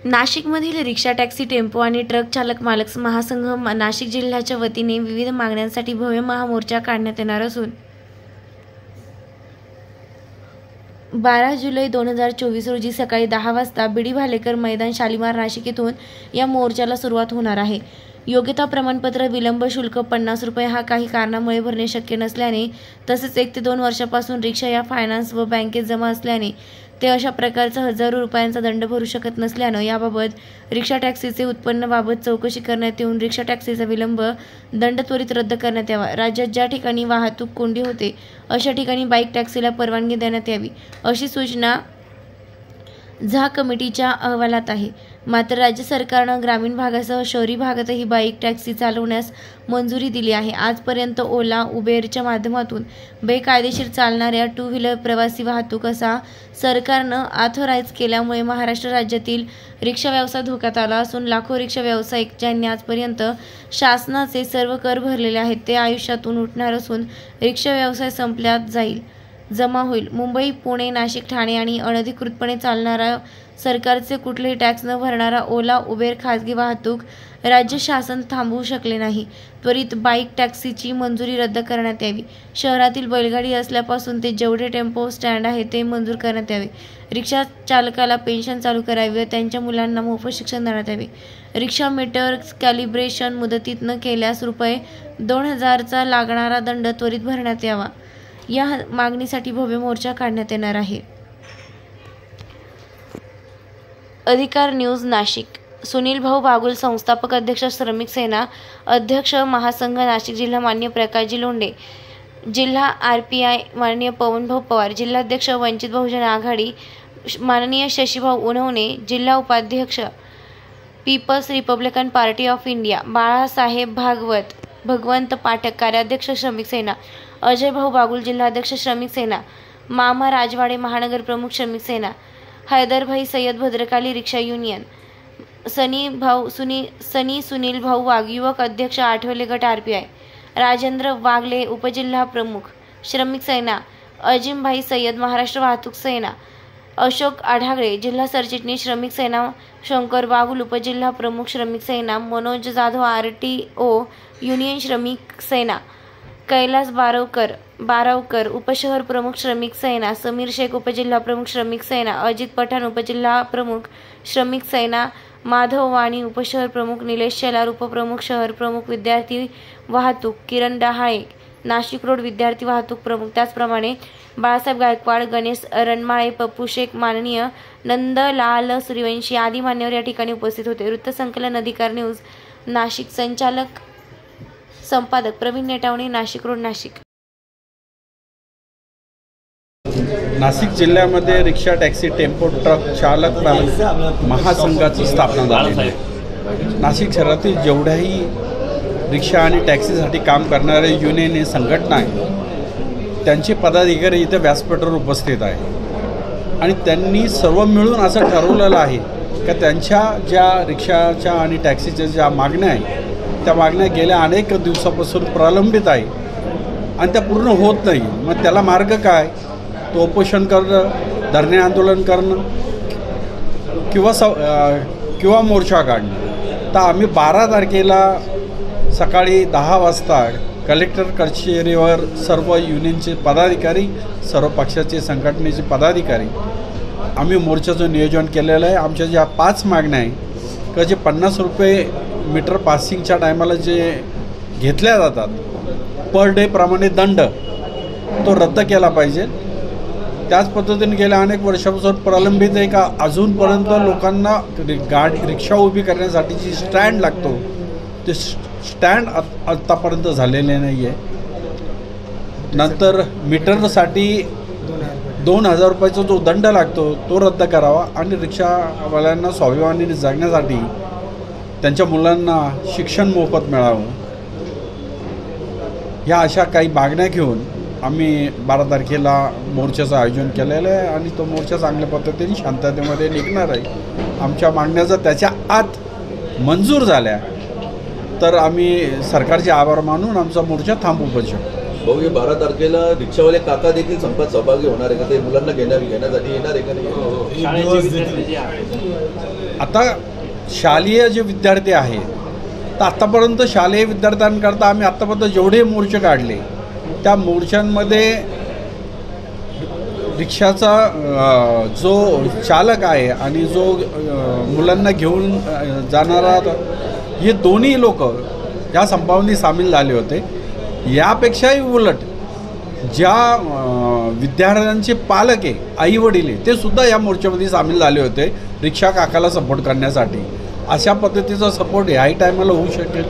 नाशिकमधील रिक्षा, taxi, tempo आणि truck चालक मालक महासंघ नाशिक जिल्ह्याच्या वतीने विविध मागण्यांसाठी भव्य महामोर्चा काढण्यात येणार असून 12 जुलै 2024 रोजी सकाळी 10 वाजता बीडी भालेकर मैदान, शालिमार, नाशिक येथून या मोर्चाला सुरुवात होणार आहे। योग्यता प्रमाणपत्र विलंब शुल्क 50 रुपये हा काही कारणामुळे भरणे शक्य नसल्याने तसेच 1 ते 2 वर्षापासून रिक्षा या फायनान्स व बँकेत जमा असल्याने ते अशा प्रकारचा हजारो रुपयांचा दंड भरू शकत नसल्याने याबाबत रिक्षा टॅक्सीचे उत्पन्नाबाबत चौकशी करण्यात येऊन रिक्षा टॅक्सीचा विलंब दंड त्वरित रद्द करण्यात यावा। राज्यात ज्या ठिकाणी वाहतूक कोंडी होते अशा ठिकाणी बाईक टॅक्सीला परवानगी देण्यात यावी अशी सूचना झा कमिटीच्या अहवालात आहे। मात्र राज्य सरकारने ग्रामीण भागासह शहरी भागातही बाईक टॅक्सी चालवण्यास मंजुरी दिली आहे। आजपर्यंत ओला, उबेरच्या माध्यमातून बेकायदेशीर चालणाऱ्या टू व्हीलर प्रवासी वाहतूक असा सरकारने ऑथराईज केल्यामुळे महाराष्ट्र राज्यातील रिक्षा व्यवसाय धोक्यात आला असून लाखो रिक्षा व्यावसायिक ज्यांनी आजपर्यंत शासनाचे सर्व कर भरलेले आहेत ते आयुष्यातून उठणार असून रिक्षा व्यवसाय संपल्यात जाईल, जमा होईल। मुंबई, पुणे, नाशिक, ठाणे आणि अनधिकृतपणे चालणारा सरकारचे कुठलेही टॅक्स न भरणारा ओला, उबेर खाजगी वाहतूक राज्य शासन थांबवू शकले नाही। त्वरित बाईक टॅक्सीची मंजुरी रद्द करण्यात यावी। शहरातील बैलगाडी असल्यापासून ते जेवढे टेम्पो स्टँड आहे ते मंजूर करण्यात यावे। रिक्षा चालकाला पेन्शन चालू करावी व त्यांच्या मुलांना मोफत शिक्षण देण्यात यावे। रिक्षा मीटर कॅलिब्रेशन मुदतीत न केल्यास ₹2000चा लागणारा दंड त्वरित भरण्यात यावा। या मागणीसाठी भव्य मोर्चा काढण्यात येणार आहे। अधिकार न्यूज नाशिक। सुनील भाऊ बागुल, संस्थापक अध्यक्ष श्रमिक सेना, अध्यक्ष महासंघ नाशिक जिल्हा मान्य प्रकाशजी लोंढे, जिल्हा RPI माननीय पवनभाऊ पवार, जिल्हाध्यक्ष वंचित बहुजन आघाडी माननीय शशीभाऊ उन्हवणे, जिल्हा उपाध्यक्ष People's Republican Party of India Balasaheb Bhagwat, Bhagwant Pathak, कार्याध्यक्ष श्रमिक सेना, अजय भाऊ बागुल, जिल्हाध्यक्ष श्रमिक सेना, मामा राजवाडे, महानगर प्रमुख श्रमिक सेना, हैदरभाई सय्यद, भद्रकाली रिक्षा युनियन, सनी सुनील भाऊ वाघ, युवक अध्यक्ष आठवले गट RPI, राजेंद्र वागले, उपजिल्हा प्रमुख श्रमिक सेना, अजिमभाई सय्यद, महाराष्ट्र वाहतूक सेना, अशोक आढागळे, जिल्हा सरचिटणीस श्रमिक सेना, शंकर बागुल, उपजिल्हा प्रमुख श्रमिक सेना, मनोज जाधव, RTO युनियन श्रमिक सेना, कैलास बारावकर, उपशहर प्रमुख श्रमिक सेना, समीर शेख, उपजिल्हा प्रमुख श्रमिक सेना, अजित पठाण, उपजिल्हा प्रमुख श्रमिक सेना, माधव वाणी, उपशहर प्रमुख, निलेश शेलार, उपप्रमुख शहर प्रमुख विद्यार्थी वाहतूक, किरण डहाळे, नाशिक रोड विद्यार्थी वाहतूक प्रमुख, त्याचप्रमाणे बाळासाहेब गायकवाड, गणेश रणमाळे, पप्पू शेख, माननीय नंदलाल सूर्यवंशी आदी मान्यवर या ठिकाणी उपस्थित होते। वृत्तसंकलन अधिकार न्यूज नाशिक, संचालक संपादक प्रवीण नेटावणे, नाशिक रोड, नाशिक। नाशिक जिल्ह्यामध्ये रिक्षा, टॅक्सी, टेम्पो, ट्रक चालक महासंघाची स्थापना झालेली आहे। नाशिक शहरातील जेवढ्याही रिक्षा आणि टॅक्सीसाठी काम करणारे युनियन संघटना आहे त्यांचे पदाधिकारी इथे व्यासपीठावर उपस्थित आहे आणि त्यांनी सर्व मिळून असं ठरवलेलं आहे की त्यांच्या ज्या रिक्षाच्या आणि टॅक्सीच्या ज्या मागण्या आहेत त्या मागण्या गेल्या अनेक दिवसापासून प्रलंबित आहे आणि त्या पूर्ण होत नाही। मग त्याला मार्ग काय? तो उपोषण करणं, धरणे आंदोलन करणं किंवा मोर्चा काढणं। तर आम्ही 12 तारखेला सकाळी 10 वाजता कलेक्टर कचेरीवर सर्व युनियनचे पदाधिकारी, सर्व पक्षाचे संघटनेचे पदाधिकारी आम्ही मोर्चाचं नियोजन केलेलं आहे। आमच्या ज्या 5 मागण्या आहे की जे 50 रुपये मीटर पासिंगच्या टायमाला जे घेतल्या जातात पर डे प्रमाणे दंड तो रद्द केला पाहिजे। त्याच पद्धतीने गेल्या अनेक वर्षापासून प्रलंबित आहे का अजूनपर्यंत लोकांना रिक्षा उभी करण्यासाठी जी स्टँड लागतो ते स्टँड आत्तापर्यंत झालेले नाही आहे। नंतर मीटरसाठी 2000 रुपयाचा जो दंड लागतो तो रद्द करावा आणि रिक्षावाल्यांना स्वाभिमानाने जगण्यासाठी त्यांच्या मुलांना शिक्षण मोफत मिळावं, ह्या अशा काही मागण्या घेऊन आम्ही 12 तारखेला मोर्चाचं आयोजन केलेलं आहे आणि तो मोर्चा चांगल्या पद्धतीने शांततेमध्ये निघणार आहे। आमच्या मागण्या जर त्याच्या आत मंजूर झाल्या तर आम्ही सरकारचे आभार मानून आमचा मोर्चा थांबवू पण शकतो। भाऊ, हे 12 तारखेला रिक्षावाले काका देखील संपात सहभागी होणार आहे का? ते मुलांना घेण्यासाठी येणार आहे का नाही? आता शालेय जे विद्यार्थी आहेत, तर आत्तापर्यंत शालेय विद्यार्थ्यांकरता आम्ही आत्तापर्यंत जेवढे मोर्चे काढले त्या मोर्चांमध्ये रिक्षाचा जो चालक आहे आणि जो मुलांना घेऊन जाणारा, हे दोन्ही लोक या संपामध्ये सामील झाले होते. यापेक्षाही उलट ज्या विद्यार्थ्यांचे पालक आहे, आईवडील आहे, ते सुद्धा या मोर्चामध्ये सामील झाले होते रिक्षा काकाला सपोर्ट करण्यासाठी. अशा पद्धतीचा सपोर्ट ह्याही टायमाला होऊ शकेल.